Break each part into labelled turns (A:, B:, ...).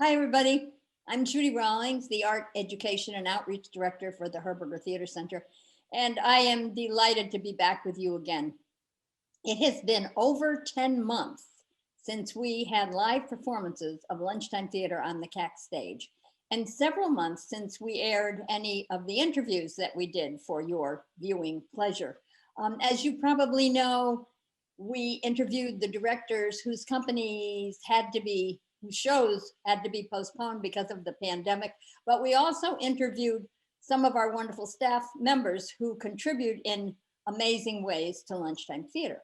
A: Hi, everybody. I'm Judy Rawlings, the Art Education and Outreach Director for the Herberger Theater Center, and I am delighted to be back with you again. It has been over 10 months since we had live performances of Lunchtime Theater on the CAC stage, and several months since we aired any of the interviews that we did for your viewing pleasure. As you probably know, we interviewed the directors whose shows had to be postponed because of the pandemic, but we also interviewed some of our wonderful staff members who contribute in amazing ways to Lunchtime Theater.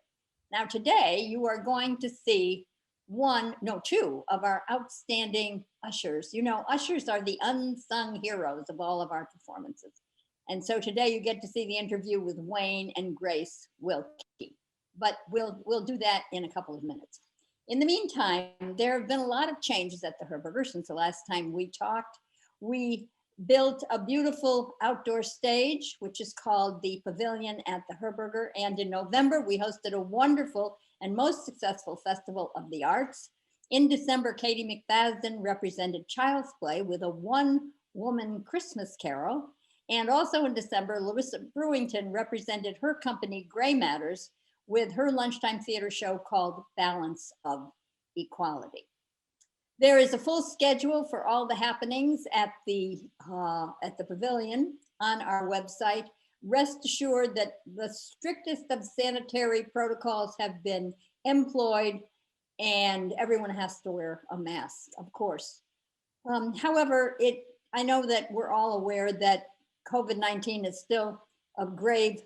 A: Now today you are going to see two of our outstanding ushers. You know, ushers are the unsung heroes of all of our performances. And so today you get to see the interview with Wayne and Grace Wilke, but we'll do that in a couple of minutes. In the meantime, there have been a lot of changes at the Herberger since the last time we talked. We built a beautiful outdoor stage, which is called the Pavilion at the Herberger. And in November, we hosted a wonderful and most successful Festival of the Arts. In December, Katie McFadden represented Child's Play with a one-woman Christmas carol. And also in December, Larissa Brewington represented her company, Gray Matters, with her Lunchtime Theater show called Balance of Equality. There is a full schedule for all the happenings at the Pavilion on our website. Rest assured that the strictest of sanitary protocols have been employed and everyone has to wear a mask, of course. However, I know that we're all aware that COVID-19 is still of grave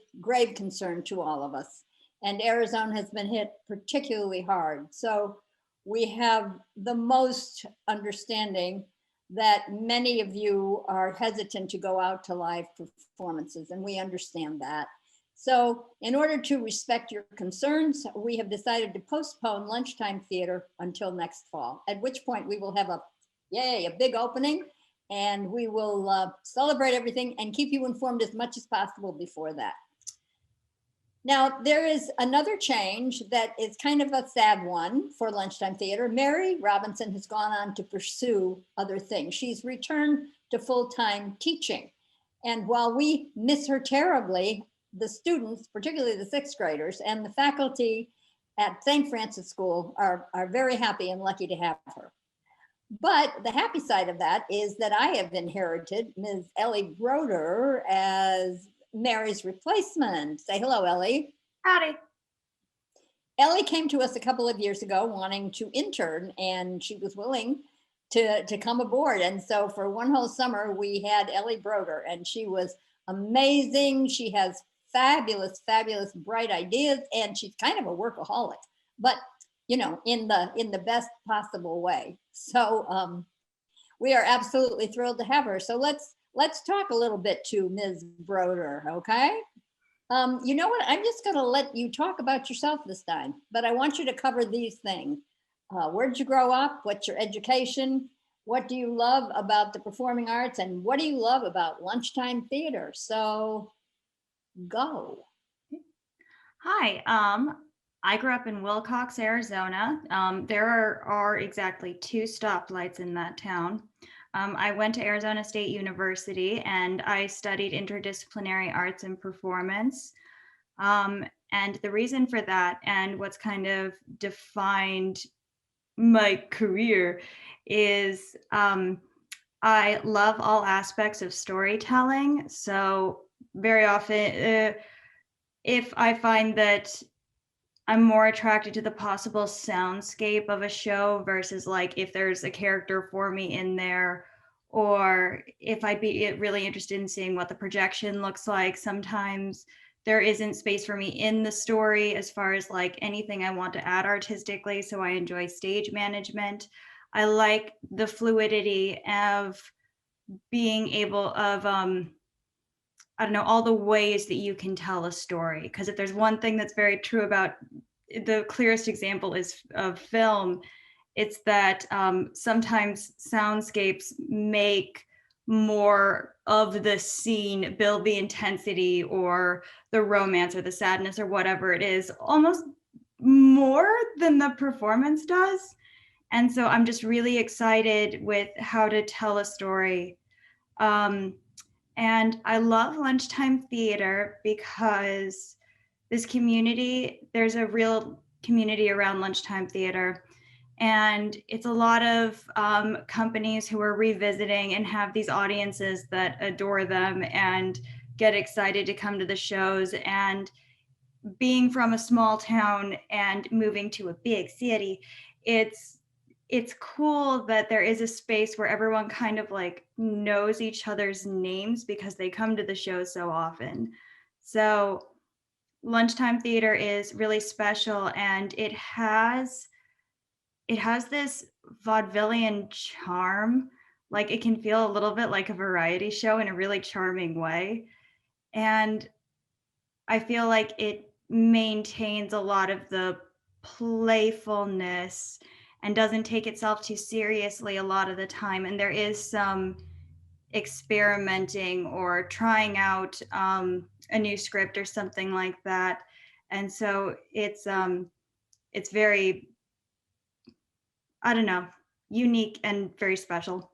A: concern to all of us. And Arizona has been hit particularly hard. So we have the most understanding that many of you are hesitant to go out to live performances, and we understand that. So in order to respect your concerns, we have decided to postpone Lunchtime Theater until next fall, at which point we will have a big opening, and we will celebrate everything and keep you informed as much as possible before that. Now, there is another change that is kind of a sad one for Lunchtime Theater. Mary Robinson has gone on to pursue other things. She's returned to full-time teaching. And while we miss her terribly, the students, particularly the sixth graders and the faculty at St. Francis School are very happy and lucky to have her. But the happy side of that is that I have inherited Ms. Ellie Broder as Mary's replacement. Say hello, Ellie.
B: Howdy.
A: Ellie came to us a couple of years ago wanting to intern, and she was willing to come aboard. And so for one whole summer, we had Ellie Broder, and she was amazing. She has fabulous, bright ideas, and she's kind of a workaholic, but you know, in the best possible way. So we are absolutely thrilled to have her. So let's talk a little bit to Ms. Broder, okay? You know what, I'm just gonna let you talk about yourself this time, but I want you to cover these things. Where did you grow up? What's your education? What do you love about the performing arts? And what do you love about Lunchtime Theater? So go.
B: Hi, I grew up in Wilcox, Arizona. There are exactly 2 stoplights in that town. I went to Arizona State University and I studied interdisciplinary arts and performance. And the reason for that and what's kind of defined my career is I love all aspects of storytelling. So very often, if I find that I'm more attracted to the possible soundscape of a show versus like if there's a character for me in there, or if I'd be really interested in seeing what the projection looks like. Sometimes there isn't space for me in the story as far as like anything I want to add artistically. So I enjoy stage management. I like the fluidity of being able of, I don't know, all the ways that you can tell a story. Because if there's one thing that's very true about the clearest example is of film, it's that sometimes soundscapes make more of the scene, build the intensity or the romance or the sadness or whatever it is, almost more than the performance does. And so I'm just really excited with how to tell a story. And I love lunchtime theater because this community, there's a real community around lunchtime theater. And it's a lot of companies who are revisiting and have these audiences that adore them and get excited to come to the shows. And being from a small town and moving to a big city, it's cool that there is a space where everyone kind of like knows each other's names because they come to the show so often. So lunchtime theater is really special, and it has this vaudevillian charm. Like it can feel a little bit like a variety show in a really charming way. And I feel like it maintains a lot of the playfulness and doesn't take itself too seriously a lot of the time. And there is some experimenting or trying out a new script or something like that. And so it's very, I don't know, unique and very special.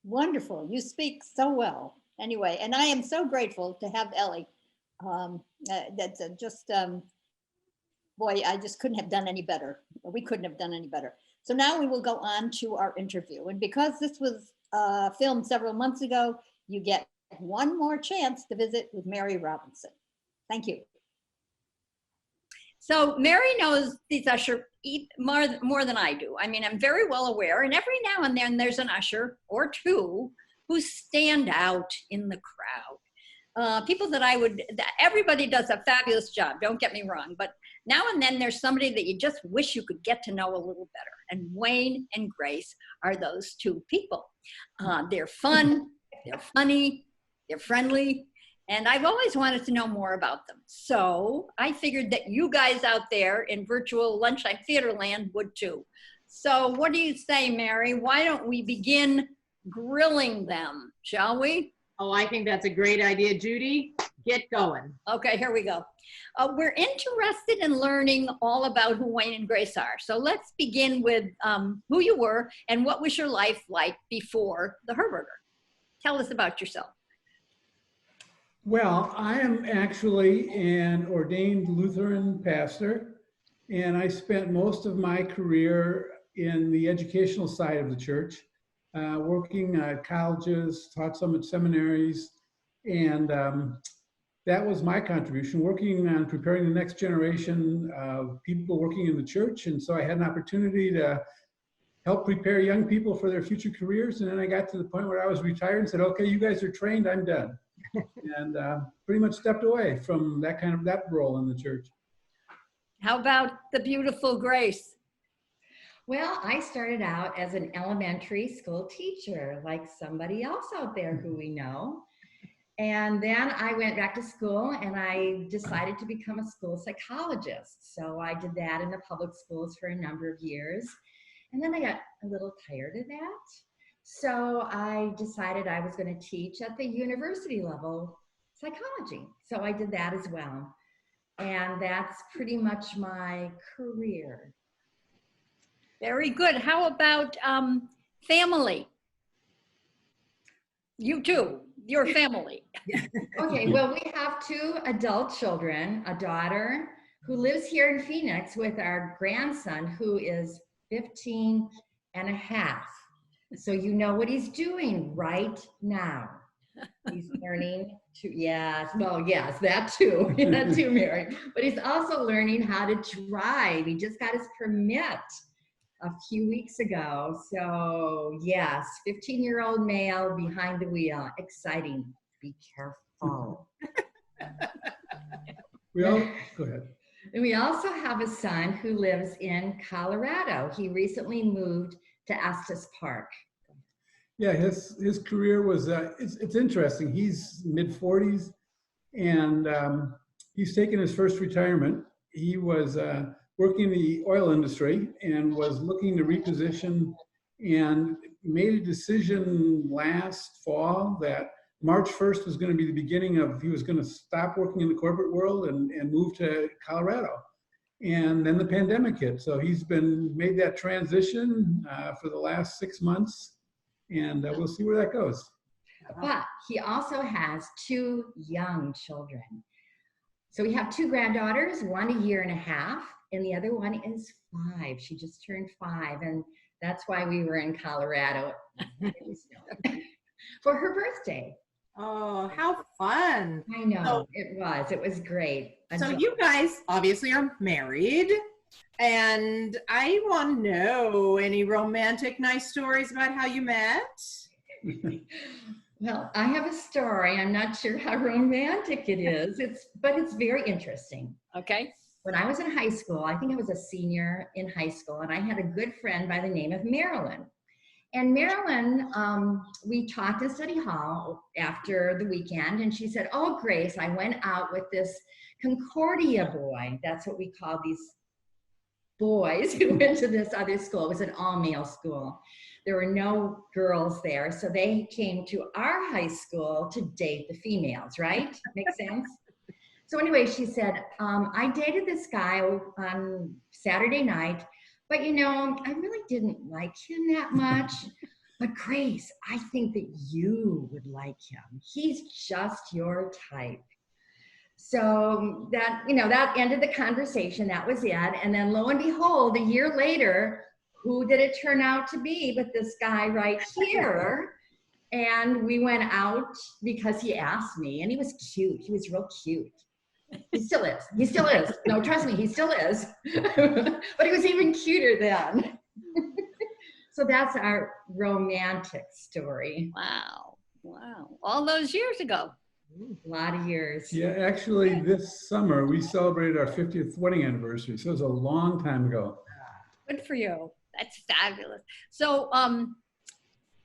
A: Wonderful. You speak so well. Anyway, and I am so grateful to have Ellie. That's boy, I just couldn't have done any better. We couldn't have done any better. So now we will go on to our interview. And because this was filmed several months ago, you get one more chance to visit with Mary Robinson. Thank you. So Mary knows these usher more than I do. I mean, I'm very well aware, and every now and then there's an usher or two who stand out in the crowd. People that everybody does a fabulous job, don't get me wrong, but now and then there's somebody that you just wish you could get to know a little better. And Wayne and Grace are those two people. They're fun, they're funny, they're friendly, and I've always wanted to know more about them. So I figured that you guys out there in virtual lunchtime theater land would too. So what do you say, Mary? Why don't we begin grilling them, shall we?
C: Oh, I think that's a great idea, Judy. Get going.
A: Okay, here we go. We're interested in learning all about who Wayne and Grace are. So let's begin with who you were and what was your life like before the Herberger. Tell us about yourself.
D: Well, I am actually an ordained Lutheran pastor, and I spent most of my career in the educational side of the church, working at colleges, taught some at seminaries, and that was my contribution, working on preparing the next generation of people working in the church. And so I had an opportunity to help prepare young people for their future careers. And then I got to the point where I was retired and said, okay, you guys are trained, I'm done. And pretty much stepped away from that role in the church.
A: How about the beautiful Grace?
E: Well, I started out as an elementary school teacher, like somebody else out there who we know. And then I went back to school and I decided to become a school psychologist. So I did that in the public schools for a number of years. And then I got a little tired of that. So I decided I was going to teach at the university level psychology. So I did that as well. And that's pretty much my career.
A: Very good. How about family? You too, your family.
E: Okay, well, we have two adult children, a daughter who lives here in Phoenix with our grandson who is 15 and a half. So you know what he's doing right now. He's learning to, yes, that too, that too, Mary. But he's also learning how to drive. He just got his permit a few weeks ago. So yes, 15-year-old male behind the wheel. Exciting. Be careful.
D: Go ahead.
E: And we also have a son who lives in Colorado. He recently moved to Estes Park.
D: Yeah, his career was, it's interesting. He's mid-40s and he's taken his first retirement. He was working in the oil industry and was looking to reposition and made a decision last fall that March 1st was going to be the beginning of, he was going to stop working in the corporate world and move to Colorado. And then the pandemic hit. So he's made that transition for the last 6 months, and we'll see where that goes.
E: But he also has 2 young children. So we have 2 granddaughters, one a year and a half, and the other one is 5. She just turned 5, and that's why we were in Colorado for her birthday.
F: Oh, how fun.
E: I know, it was great.
F: So you guys obviously are married, and I want to know any romantic, nice stories about how you met?
E: Well, I have a story. I'm not sure how romantic it is, but it's very interesting.
A: Okay.
E: When I was in high school, I think I was a senior in high school, and I had a good friend by the name of Marilyn. And Marilyn, we talked in Study Hall after the weekend, and she said, "Oh, Grace, I went out with this Concordia boy." That's what we call these boys who went to this other school. It was an all-male school. There were no girls there, so they came to our high school to date the females, right? Makes sense? So anyway, she said, I dated this guy on Saturday night, but I really didn't like him that much. But Grace, I think that you would like him. He's just your type. So that ended the conversation. That was it. And then lo and behold, a year later, who did it turn out to be but this guy right here? And we went out because he asked me, and he was cute. He was real cute. He still is. He still is. No, trust me, he still is. But he was even cuter then. So that's our romantic story.
A: Wow. All those years ago.
E: A lot of years.
D: Yeah, actually, this summer we celebrated our 50th wedding anniversary. So it was a long time ago.
A: Good for you. That's fabulous. So,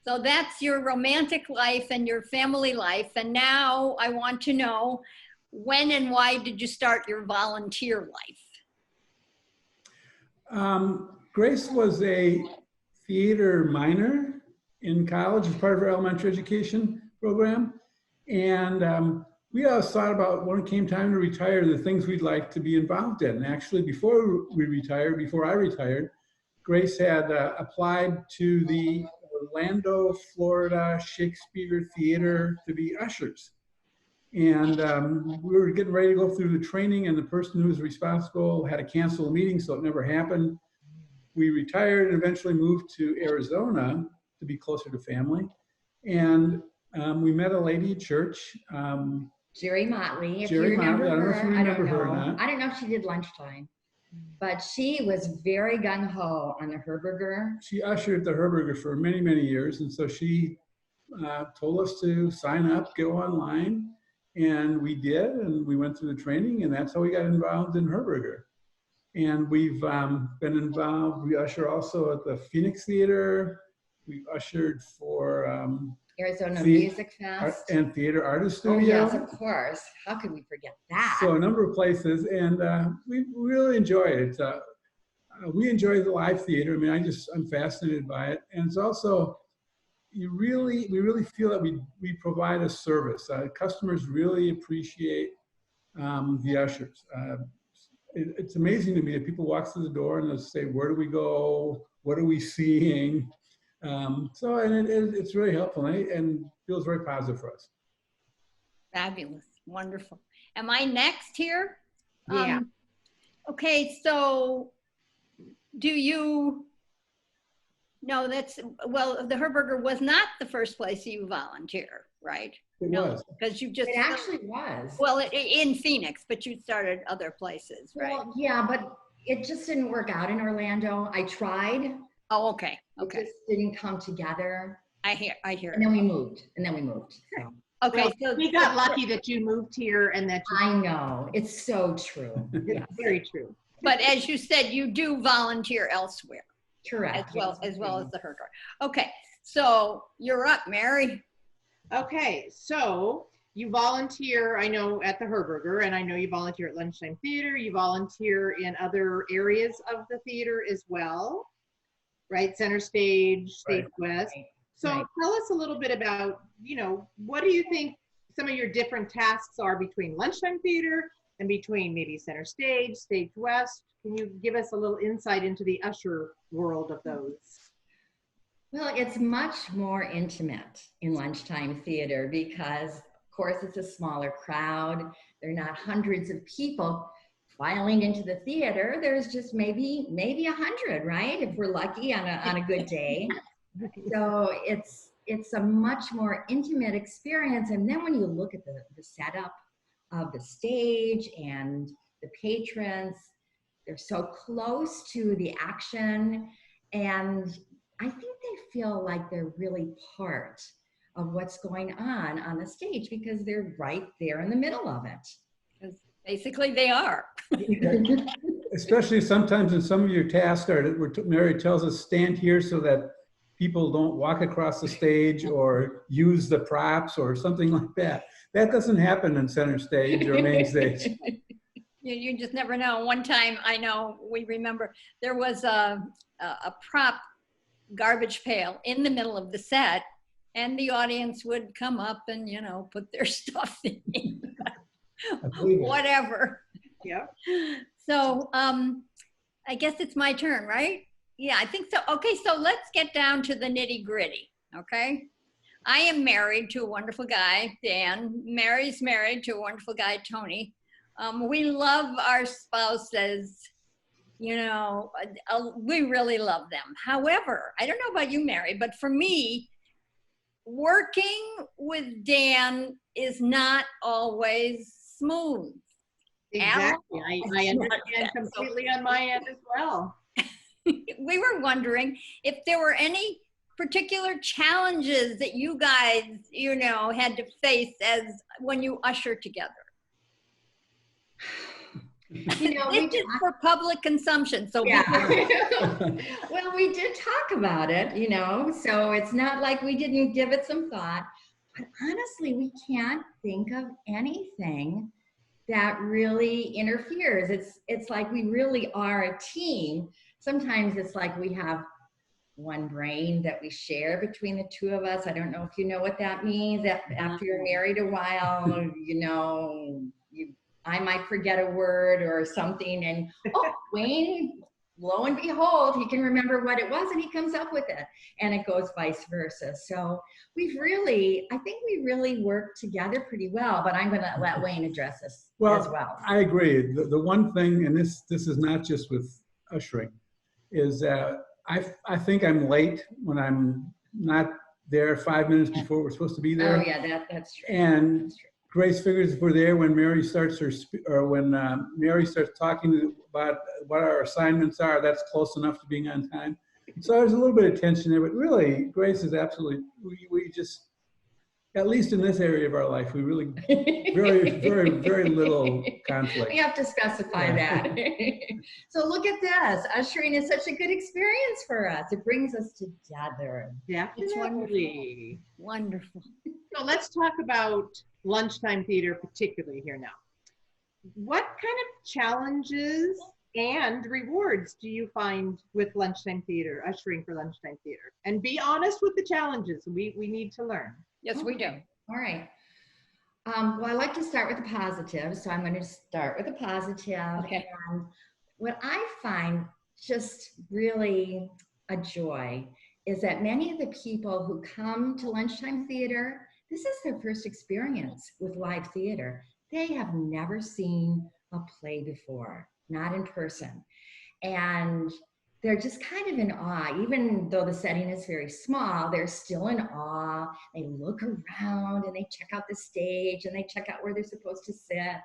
A: so that's your romantic life and your family life. And now I want to know, when and why did you start your volunteer life?
D: Grace was a theater minor in college as part of her elementary education program. And we always thought about, when it came time to retire, the things we'd like to be involved in. And actually, before I retired, Grace had applied to the Orlando, Florida Shakespeare Theater to be ushers. And we were getting ready to go through the training, and the person who was responsible had to cancel the meeting, so it never happened. We retired and eventually moved to Arizona to be closer to family. And we met a lady at church.
E: Jerry Motley, if
D: Jerry
E: you remember
D: Motley,
E: her. I don't know.
D: or not.
E: I don't know if she did lunchtime, but she was very gung-ho on the Herberger.
D: She ushered the Herberger for many, many years. And so she told us to sign up, go online. And we did, and we went through the training, and that's how we got involved in Herberger. And we've been involved. We usher also at the Phoenix Theater. We've ushered for
E: Arizona Music Fest.
D: And Theater Artist Studio.
E: Oh, yes, of course. How could we forget that?
D: So a number of places, and we really enjoy it. We enjoy the live theater. I mean, I'm fascinated by it. And it's also, we really feel that we provide a service. Customers really appreciate the ushers. It's amazing to me that people walk through the door and they'll say, "Where do we go? What are we seeing?" It's really helpful and feels very positive for us.
A: Fabulous. Wonderful. Am I next here?
E: Yeah.
A: Okay, so the Herberger was not the first place you volunteer, right?
D: It was.
A: Because you just.
E: It actually was.
A: Well, in Phoenix, but you started other places, right?
E: Well, yeah, but it just didn't work out in Orlando. I tried.
A: Oh, okay.
E: It just didn't come together.
A: I hear.
E: And then we moved. So.
A: Okay, so
F: We got lucky that you moved here and that you.
E: I know. It's so true.
F: It's very true.
A: But as you said, you do volunteer elsewhere.
E: Correct.
A: As well as the Herberger. Okay, so you're up, Mary.
F: Okay, so you volunteer, I know, at the Herberger, and I know you volunteer at Lunchtime Theater. You volunteer in other areas of the theater as well, right? Center Stage, Stage West. So tell us a little bit about, what do you think some of your different tasks are between Lunchtime Theater and between maybe center stage, stage west? Can you give us a little insight into the usher world of those?
E: Well, it's much more intimate in lunchtime theater because, of course, it's a smaller crowd. There are not hundreds of people filing into the theater. There's just maybe 100, right? If we're lucky on a good day. So it's a much more intimate experience. And then when you look at the setup of the stage and the patrons, they're so close to the action, and I think they feel like they're really part of what's going on the stage because they're right there in the middle of it.
A: Because basically they are.
D: Especially sometimes in some of your tasks are where Mary tells us stand here so that people don't walk across the stage or use the props or something like that. That doesn't happen in center stage or main stage.
A: You just never know. One time, I know, we remember there was a prop garbage pail in the middle of the set, and the audience would come up and, you know, put their stuff in. Whatever.
F: Yeah.
A: So I guess it's my turn, right? Yeah, I think so. Okay, so let's get down to the nitty gritty, okay? I am married to a wonderful guy, Dan. Mary's married to a wonderful guy, Tony. We love our spouses, you know, we really love them. However, I don't know about you, Mary, but for me, working with Dan is not always smooth.
F: Exactly. I understand completely on my end as well.
A: We were wondering if there were any particular challenges that you guys, you know, had to face as when you usher together.
E: You know,
A: This is for public consumption, so
E: yeah. Well, we did talk about it, you know, so it's not like we didn't give it some thought. But honestly, we can't think of anything that really interferes. It's like we really are a team. Sometimes it's like we have one brain that we share between the two of us. I don't know if you know what that means. After you're married a while, you know, I might forget a word or something, and oh, Wayne, lo and behold, he can remember what it was and he comes up with it, and it goes vice versa. So I think we really work together pretty well, but I'm gonna let Wayne address this as well.
D: I agree. The one thing, and this is not just with ushering, is I think I'm late when I'm not there 5 minutes before we're supposed to be there.
E: Oh yeah, that's true.
D: And
E: that's true.
D: Grace figures if we're there when Mary starts when Mary starts talking about what our assignments are, that's close enough to being on time. So there's a little bit of tension there, but really Grace is absolutely, we just, at least in this area of our life, we really, very little conflict.
E: We have to specify that. So look at this. Ushering is such a good experience for us. It brings us together.
F: Yeah,
A: It's
F: wonderful.
A: Wonderful.
F: So let's talk about lunchtime theater particularly here now. What kind of challenges and rewards do you find with lunchtime theater, ushering for lunchtime theater? And be honest with the challenges. We need to learn.
A: Yes, we do.
E: All right. Well, I like to start with the positive, so I'm going to start with the positive.
A: Okay.
E: And what I find just really a joy is that many of the people who come to lunchtime theater, this is their first experience with live theater. They have never seen a play before, not in person. And they're just kind of in awe. Even though the setting is very small, they're still in awe. They look around and they check out the stage and they check out where they're supposed to sit.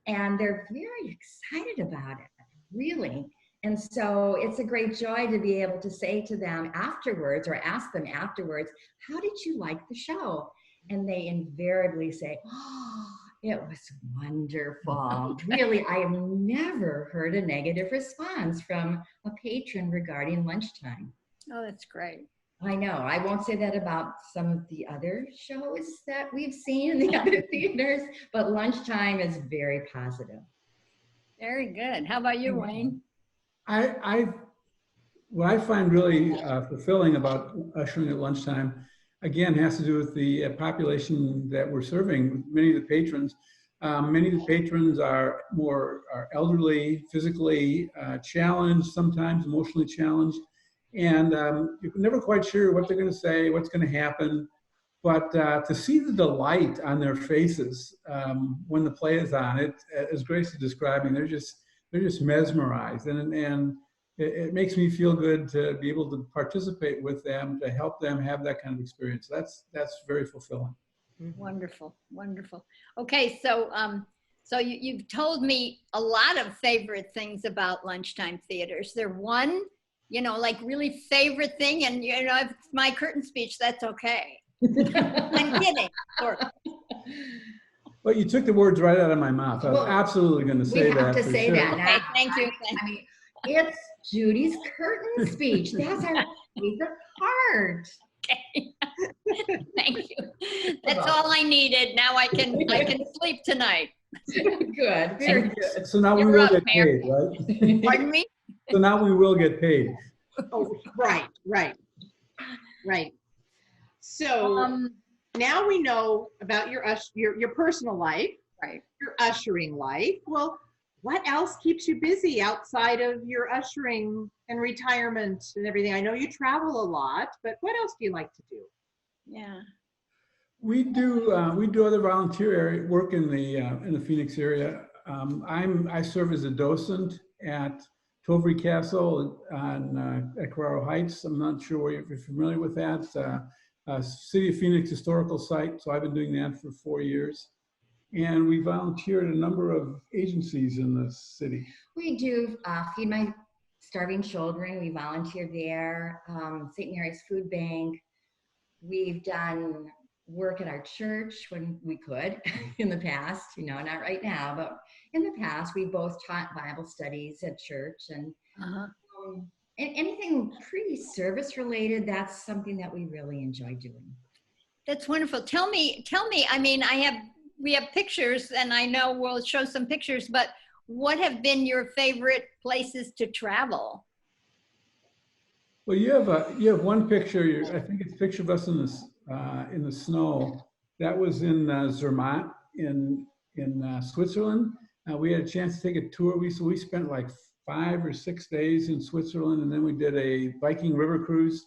E: And they're very excited about it, really. And so it's a great joy to be able to say to them afterwards, or ask them afterwards, how did you like the show? And they invariably say, oh, it was wonderful. Really, I have never heard a negative response from a patron regarding lunchtime.
A: Oh, that's great.
E: I know. I won't say that about some of the other shows that we've seen in the other theaters, but lunchtime is very positive.
A: Very good. How about you, Wayne?
D: What I find really fulfilling about ushering at lunchtime, again, has to do with the population that we're serving. Many of the patrons Many of the patrons are elderly, physically challenged, sometimes emotionally challenged. And you're never quite sure what they're going to say, what's going to happen. But to see the delight on their faces when the play is on, it, as Grace is describing, they're just mesmerized, and it makes me feel good to be able to participate with them, to help them have that kind of experience. That's very fulfilling.
A: Wonderful, wonderful. Okay, so you've told me a lot of favorite things about lunchtime theaters. There one, like really favorite thing, and if it's my curtain speech, that's okay. I'm kidding. Sort of.
D: Well, you took the words right out of my mouth. I was absolutely going to say that.
E: We have to say that
A: Okay,
E: now.
A: thank you.
E: I mean, it's Judy's curtain speech. That's our favorite part.
A: Okay. Thank you. That's all I needed. Now I can sleep tonight.
E: Good. Very good.
D: So now we
A: You're
D: will
A: up,
D: get
A: Mayor.
D: paid, right?
A: Pardon me?
D: So now we will get paid.
F: Oh, right. So now we know about your personal life,
A: Right.
F: your ushering life. Well, what else keeps you busy outside of your ushering and retirement and everything? I know you travel a lot, but what else do you like to do?
A: Yeah.
D: We do other volunteer work in the Phoenix area. I serve as a docent at Tovry Castle at Carraro Heights. I'm not sure if you're familiar with that. City of Phoenix historical site. So I've been doing that for 4 years. And we volunteer at a number of agencies in the city.
E: We do Feed My Starving Children. We volunteer there. St. Mary's Food Bank. We've done work at our church when we could in the past, not right now, but in the past, we both taught Bible studies at church, and anything pretty service related, that's something that we really enjoy doing.
A: That's wonderful. Tell me, I mean, we have pictures, and I know we'll show some pictures, but what have been your favorite places to travel?
D: Well, you have one picture. I think it's a picture of us in the snow. That was in Zermatt in Switzerland. We had a chance to take a tour. We spent like 5 or 6 days in Switzerland, and then we did a Viking river cruise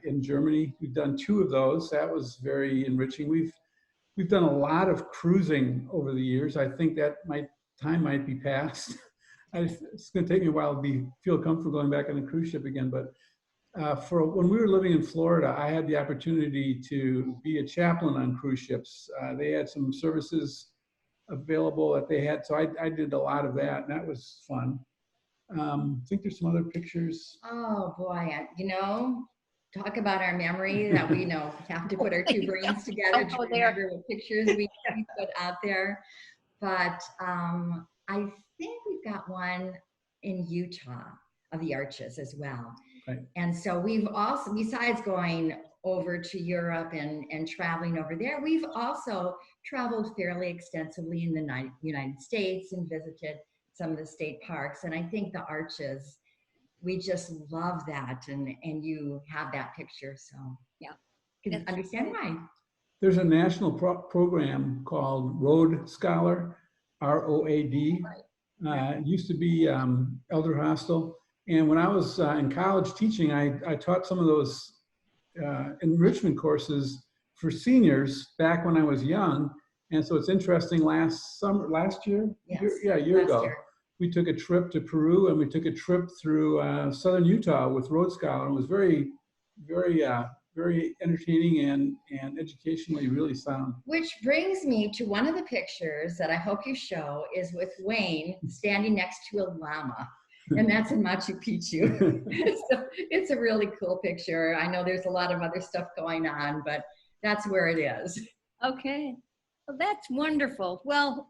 D: in Germany. We've done 2 of those. That was very enriching. We've done a lot of cruising over the years. I think that time might be past. It's going to take me a while to feel comfortable going back on a cruise ship again. But when we were living in Florida, I had the opportunity to be a chaplain on cruise ships. They had some services available that they had, so I did a lot of that, and that was fun. I think there's some other pictures.
E: Oh boy, talk about our memory that we have to put our 2 brains together to remember what pictures we put out there. But I think we've got one in Utah of the Arches as well.
D: Right.
E: And so we've also, besides going over to Europe and traveling over there, we've also traveled fairly extensively in the United States and visited some of the state parks. And I think the Arches, we just love that. And you have that picture. So yeah, you can understand why. There's
D: a national program called Road Scholar, ROAD.
A: Right.
D: It used to be Elder Hostel. And when I was in college teaching, I taught some of those enrichment courses for seniors back when I was young. And so it's interesting, last year?
E: Yes,
D: a year ago.
E: Year.
D: We took a trip to Peru, and we took a trip through southern Utah with Road Scholar. It was very, very, very entertaining and educationally really sound.
E: Which brings me to one of the pictures that I hope you show is with Wayne standing next to a llama. And that's in Machu Picchu. So it's a really cool picture. I know there's a lot of other stuff going on, but that's where it is.
A: Okay. Well, that's wonderful. Well,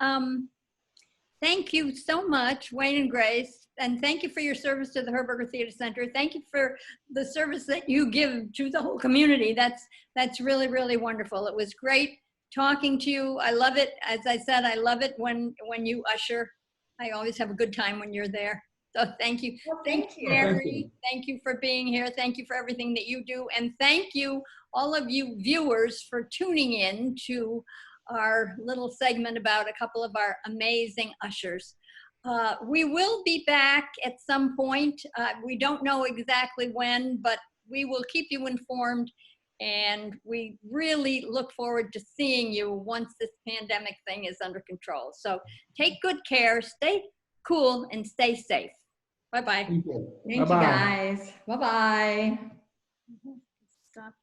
A: thank you so much, Wayne and Grace, and thank you for your service to the Herberger Theater Center. Thank you for the service that you give to the whole community. That's really, really wonderful. It was great talking to you. I love it. As I said, I love it when you usher. I always have a good time when you're there. So thank you.
E: Well, thank you.
A: Mary. Thank you for being here. Thank you for everything that you do. And thank you, all of you viewers, for tuning in to our little segment about a couple of our amazing ushers. We will be back at some point. We don't know exactly when, but we will keep you informed. And we really look forward to seeing you once this pandemic thing is under control. So take good care, stay cool, and stay safe. Bye-bye.
D: Thank you.
E: Thank you,
D: Bye-bye.
E: guys. Bye-bye.
A: Stop.